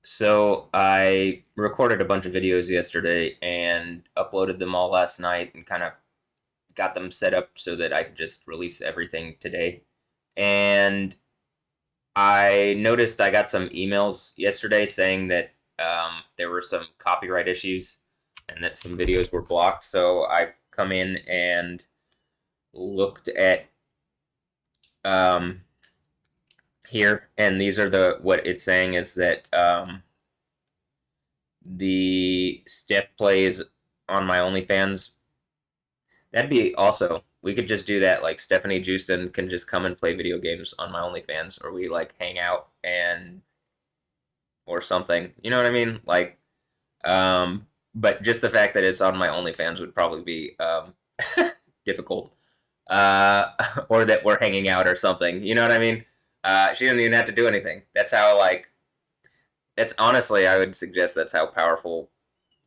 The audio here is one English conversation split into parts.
So I recorded a bunch of videos yesterday and uploaded them all last night and kind of got them set up so that I could just release everything today. And I noticed I got some emails yesterday saying that there were some copyright issues and that some videos were blocked. So I've come in and looked at um, here, and these are the what it's saying is that the Steph plays on my OnlyFans. That'd be also. We could just do that. Like Stephanie Justin can just come and play video games on my OnlyFans, or we like hang out and or something. You know what I mean? But just the fact that it's on my OnlyFans would probably be difficult. Or that we're hanging out or something. You know what I mean? She doesn't even have to do anything. That's how like. That's honestly, I would suggest that's how powerful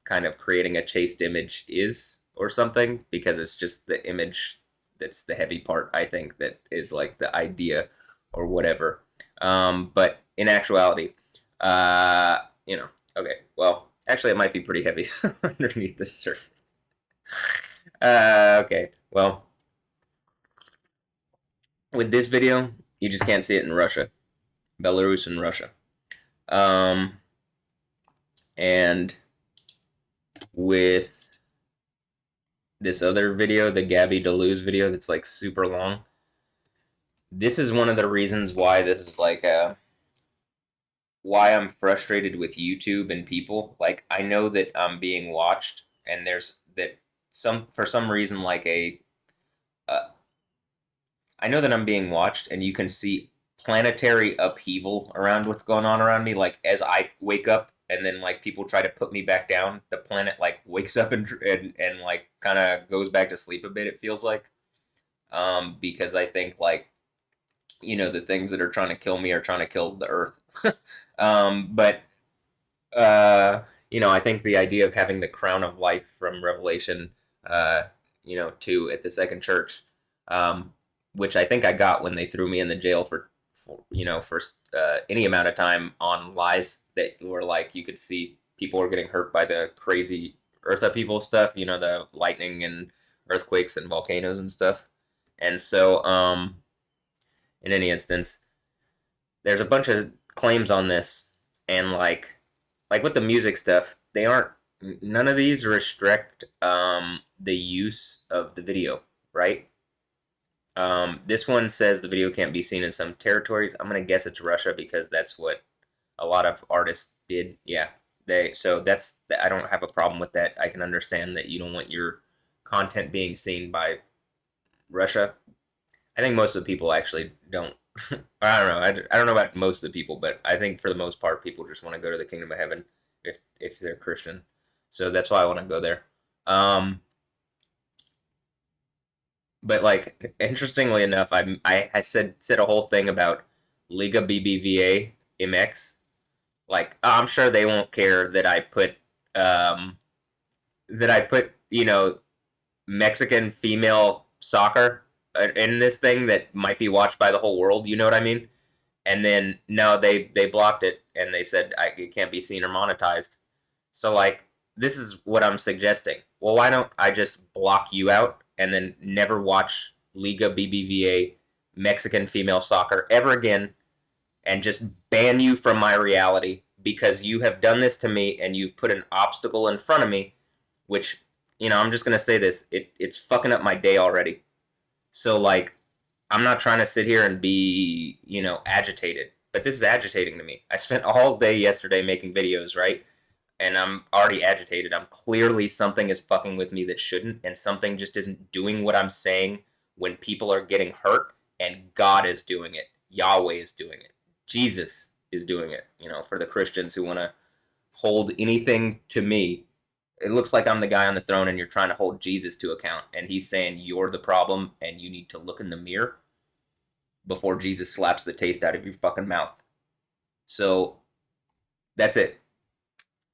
kind of creating a chaste image is or something, because it's just the image that's the heavy part, I think, that is like the idea or whatever. But in actuality, uh, you know, okay, well, actually, it might be pretty heavy underneath the surface. Okay, well, with this video, you just can't see it in Russia, Belarus, and Russia. Um, and with this other video, the Gabby Deleuze video that's like super long, this is one of the reasons why this is like why I'm frustrated with YouTube and people. Like I know that I'm being watched, and there's that some for some reason like a uh, I know that I'm being watched, and you can see planetary upheaval around what's going on around me. Like as I wake up, and then like people try to put me back down, the planet like wakes up and like kind of goes back to sleep a bit. It feels like because I think like the things that are trying to kill me are trying to kill the earth. But I think the idea of having the crown of life from Revelation, 2 at the second church, um, which I think I got when they threw me in the jail for any amount of time on lies that were like you could see people were getting hurt by the crazy earth upheaval stuff, the lightning and earthquakes and volcanoes and stuff. And so, in any instance, there's a bunch of claims on this, and like with the music stuff, they aren't. None of these restrict the use of the video, right? This one says the video can't be seen in some territories. I'm gonna guess it's Russia because that's what a lot of artists did. Yeah, so that's I don't have a problem with that. I can understand that you don't want your content being seen by Russia. I think most of the people actually don't. I don't know. I don't know about most of the people, but I think for the most part, people just want to go to the kingdom of heaven if they're Christian. So that's why I want to go there. Um, but like interestingly enough, I said a whole thing about Liga BBVA MX. Like I'm sure they won't care that um, I put Mexican female soccer in this thing that might be watched by the whole world. You know what I mean? And then no, they blocked it and they said it can't be seen or monetized. So like this is what I'm suggesting. Well, why don't I just block you out and then never watch Liga BBVA Mexican female soccer ever again, and just ban you from my reality because you have done this to me and you've put an obstacle in front of me, which I'm just gonna say this, it's fucking up my day already. So like I'm not trying to sit here and be, agitated, but this is agitating to me. I spent all day yesterday making videos, right? And I'm already agitated. I'm clearly something is fucking with me that shouldn't, and something just isn't doing what I'm saying when people are getting hurt, and God is doing it. Yahweh is doing it. Jesus is doing it, for the Christians who want to hold anything to me. It looks like I'm the guy on the throne and you're trying to hold Jesus to account, and he's saying you're the problem and you need to look in the mirror before Jesus slaps the taste out of your fucking mouth. So that's it.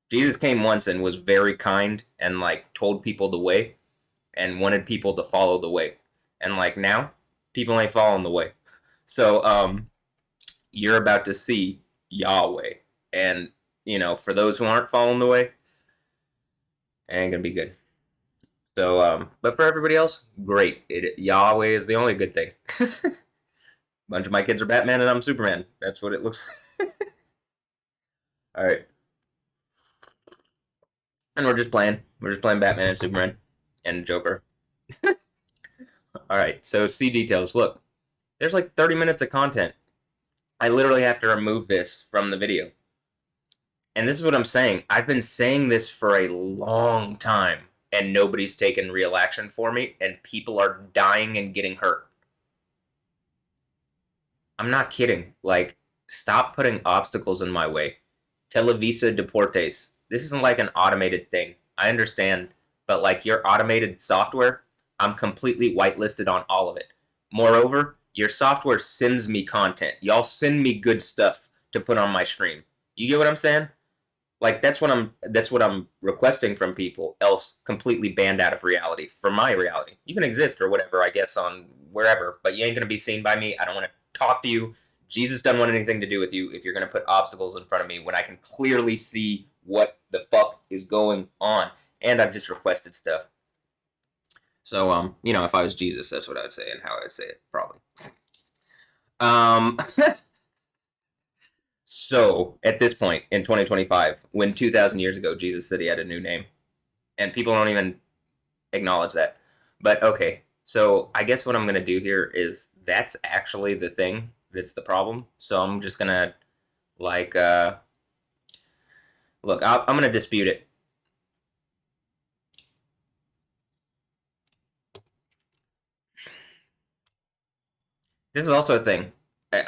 Jesus came once and was very kind and like told people the way and wanted people to follow the way. And like now, people ain't following the way. So you're about to see Yahweh. And, for those who aren't following the way, it ain't gonna be good. So, but for everybody else, great. Yahweh is the only good thing. Bunch of my kids are Batman and I'm Superman. That's what it looks like. All right. And we're just playing. We're just playing Batman and Superman and Joker. All right. So see details. Look, there's like 30 minutes of content. I literally have to remove this from the video. And this is what I'm saying. I've been saying this for a long time, and nobody's taken real action for me, and people are dying and getting hurt. I'm not kidding. Like, stop putting obstacles in my way. Televisa Deportes. This isn't like an automated thing. I understand, but like your automated software, I'm completely whitelisted on all of it. Moreover, your software sends me content. Y'all send me good stuff to put on my stream. You get what I'm saying? Like that's what I'm requesting from people, else completely banned out of reality. For my reality. You can exist or whatever, I guess, on wherever, but you ain't gonna be seen by me. I don't want to talk to you. Jesus doesn't want anything to do with you if you're gonna put obstacles in front of me when I can clearly see what the fuck is going on. And I've just requested stuff. So, if I was Jesus, that's what I would say and how I would say it, probably. Um So, at this point in 2025, when 2,000 years ago Jesus said he had a new name, and people don't even acknowledge that. But okay, so I guess what I'm going to do here is that's actually the thing that's the problem. So I'm just going to, like, look, I'm going to dispute it. This is also a thing.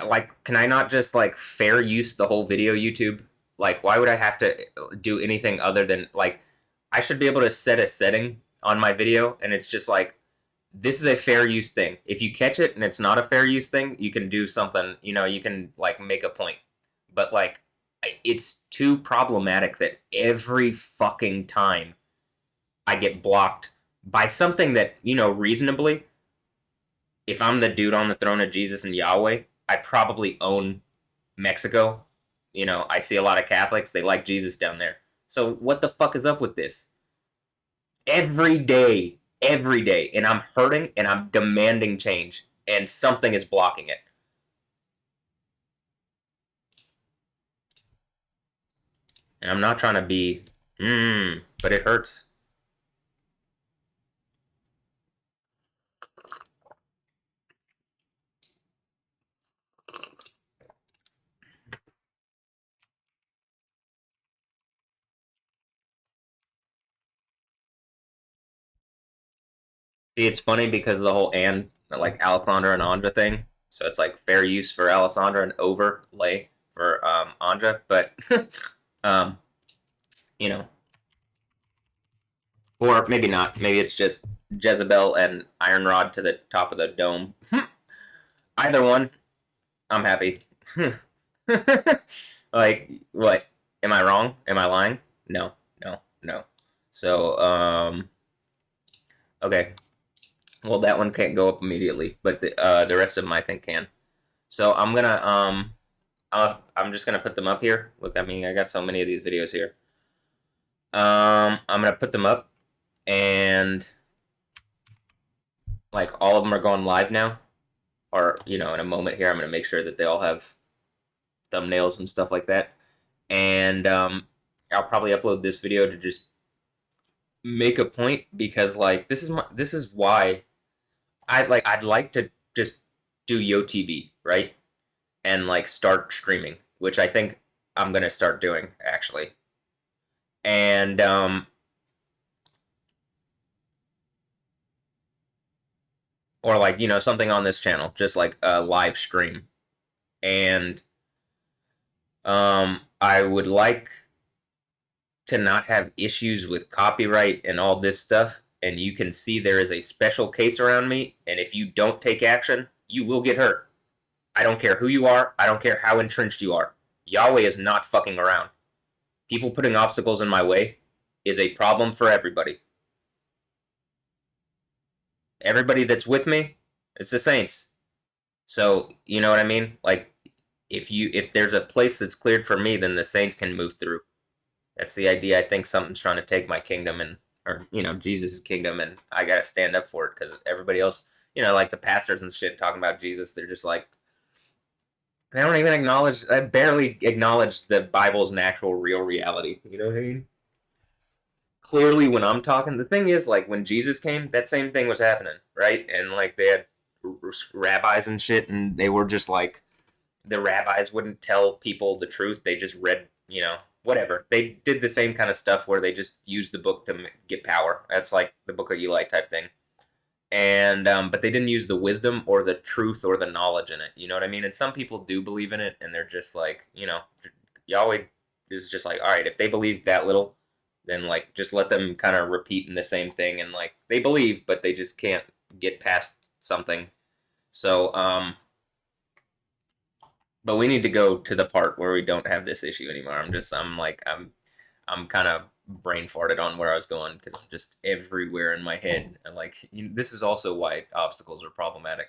Like, can I not just, like, fair use the whole video, YouTube? Like, why would I have to do anything other than, like, I should be able to set a setting on my video, and it's just like, this is a fair use thing. If you catch it and it's not a fair use thing, you can do something, you can, like, make a point. But, like, it's too problematic that every fucking time I get blocked by something that, reasonably, if I'm the dude on the throne of Jesus and Yahweh, I probably own Mexico. I see a lot of Catholics. They like Jesus down there. So what the fuck is up with this? Every day, and I'm hurting and I'm demanding change, and something is blocking it. And I'm not trying to be, but it hurts. See, it's funny because of the whole and like Alessandra and Anja thing. So it's like fair use for Alessandra and overlay for Anja, but um, you know, or maybe not. Maybe it's just Jezebel and Iron Rod to the top of the dome. Either one, I'm happy. Like what? Am I wrong? Am I lying? No, no, no. So, okay. Well, that one can't go up immediately, but the rest of them I think can. So I'm just gonna put them up here. Look, I mean, I got so many of these videos here. I'm gonna put them up, and like all of them are going live now, or in a moment here, I'm gonna make sure that they all have thumbnails and stuff like that, and I'll probably upload this video to just make a point because like this is why I'd like to just do YoTV, right? And like start streaming, which I think I'm gonna start doing actually. And or like, something on this channel, just like a live stream. And I would like to not have issues with copyright and all this stuff. And you can see there is a special case around me, and if you don't take action, you will get hurt. I don't care who you are. I don't care how entrenched you are. Yahweh is not fucking around. People putting obstacles in my way is a problem for everybody. Everybody that's with me, it's the saints. So, you know what I mean? Like, if there's a place that's cleared for me, then the saints can move through. That's the idea. I think something's trying to take my kingdom and or Jesus' kingdom, and I gotta stand up for it because everybody else, like the pastors and shit talking about Jesus, they're just like they don't even acknowledge. I barely acknowledge the Bible's natural, real reality. You know what I mean? Clearly, when I'm talking, the thing is, like when Jesus came, that same thing was happening, right? And like they had rabbis and shit, and they were just like the rabbis wouldn't tell people the truth. They just read, whatever. They did the same kind of stuff where they just used the book to get power. That's like the Book of Eli type thing. And but they didn't use the wisdom or the truth or the knowledge in it. You know what I mean? And some people do believe in it, and they're just like, Yahweh is just like, all right, if they believe that little, then like just let them kind of repeat in the same thing, and like they believe, but they just can't get past something. So but we need to go to the part where we don't have this issue anymore. I'm kind of brain farted on where I was going because I'm just everywhere in my head. And like, this is also why obstacles are problematic.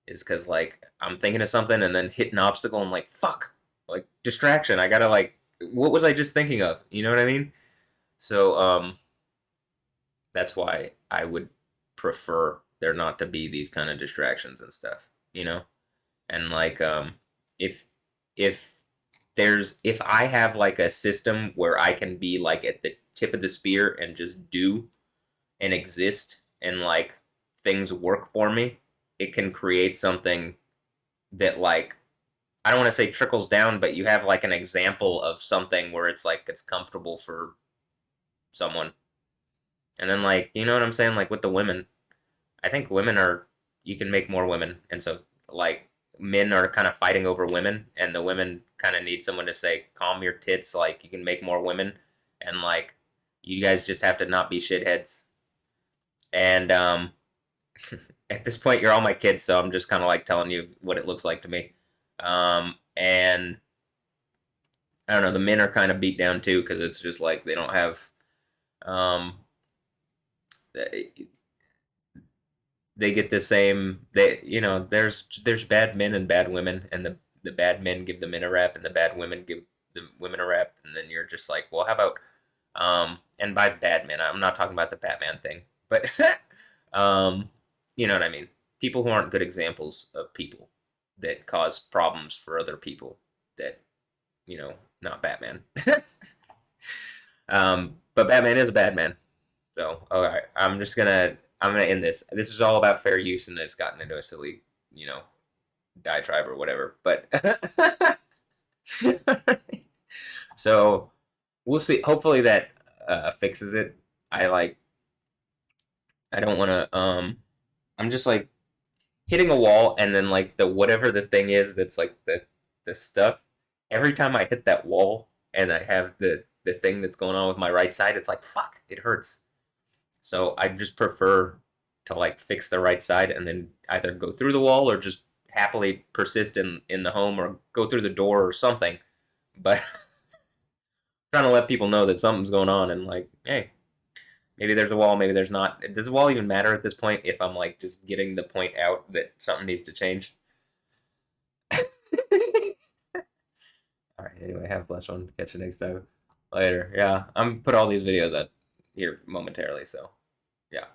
Is because like I'm thinking of something and then hit an obstacle and like fuck, like distraction. I gotta like, what was I just thinking of? You know what I mean? So that's why I would prefer there not to be these kind of distractions and stuff. And like if if if I have like a system where I can be like at the tip of the spear and just do and exist and like things work for me, it can create something that like I don't want to say trickles down, but you have like an example of something where it's like it's comfortable for someone. And then like, you know what I'm saying, like with the women, I think women are you can make more women, and so like men are kind of fighting over women, and the women kind of need someone to say, "Calm your tits," like you can make more women, and like you guys just have to not be shitheads. And at this point, you're all my kids, so I'm just kind of like telling you what it looks like to me. And I don't know, the men are kind of beat down too because it's just like they don't have um, they get the same there's bad men and bad women, and the bad men give the men a rap and the bad women give the women a rap, and then you're just like, well, how about and by bad men I'm not talking about the Batman thing, but you know what I mean, people who aren't good examples of people that cause problems for other people, that not Batman. But Batman is a bad man. So, all right, I'm gonna end this. This is all about fair use, and it's gotten into a silly, diatribe or whatever. But so we'll see. Hopefully that fixes it. I like. I don't want to. I'm just like hitting a wall, and then like the whatever the thing is that's like the stuff. Every time I hit that wall, and I have the thing that's going on with my right side, it's like fuck. It hurts. So I just prefer to like fix the right side and then either go through the wall or just happily persist in the home or go through the door or something. But trying to let people know that something's going on and like, hey, maybe there's a wall, maybe there's not. Does a wall even matter at this point if I'm like just getting the point out that something needs to change? All right. Anyway, have a blessed one. Catch you next time. Later. Yeah, I'm put all these videos out here momentarily. So yeah.